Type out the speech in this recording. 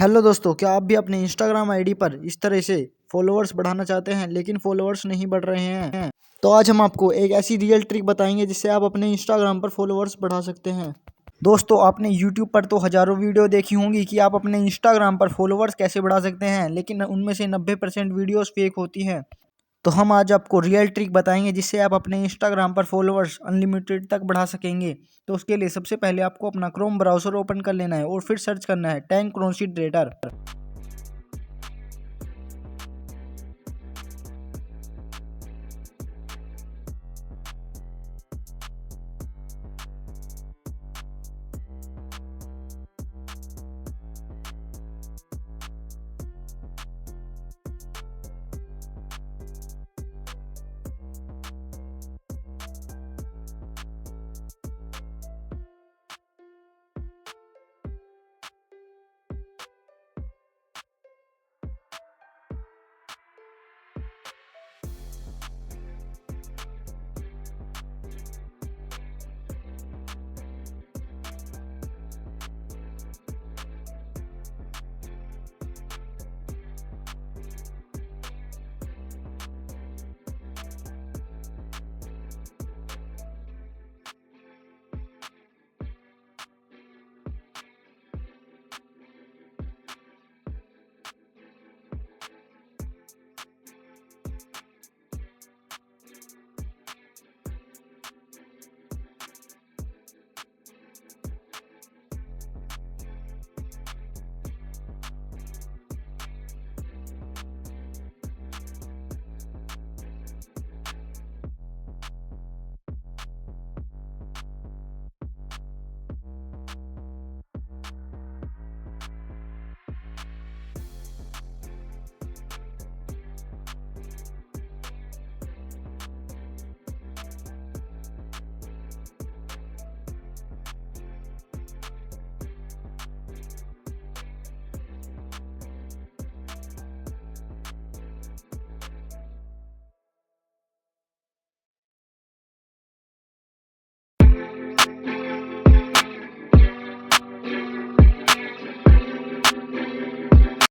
Hello दोस्तों, क्या आप भी अपने इंस्टाग्राम आईडी पर इस तरह से फॉलोअर्स बढ़ाना चाहते हैं लेकिन फॉलोअर्स नहीं बढ़ रहे हैं? तो आज हम आपको एक ऐसी रियल ट्रिक बताएंगे जिससे आप अपने इंस्टाग्राम पर फॉलोअर्स बढ़ा सकते हैं। दोस्तों, आपने यूट्यूब पर तो हजारों वीडियो देखी होंगी कि आप अपने इंस्टाग्राम पर फॉलोअर्स कैसे बढ़ा सकते हैं, लेकिन उनमें से 90% वीडियोस फेक होती हैं। तो हम आज आपको रियल ट्रिक बताएंगे जिससे आप अपने इंस्टाग्राम पर फॉलोअर्स अनलिमिटेड तक बढ़ा सकेंगे। तो उसके लिए सबसे पहले आपको अपना क्रोम ब्राउज़र ओपन कर लेना है और फिर सर्च करना है टैंक क्रोनशीट रेडर।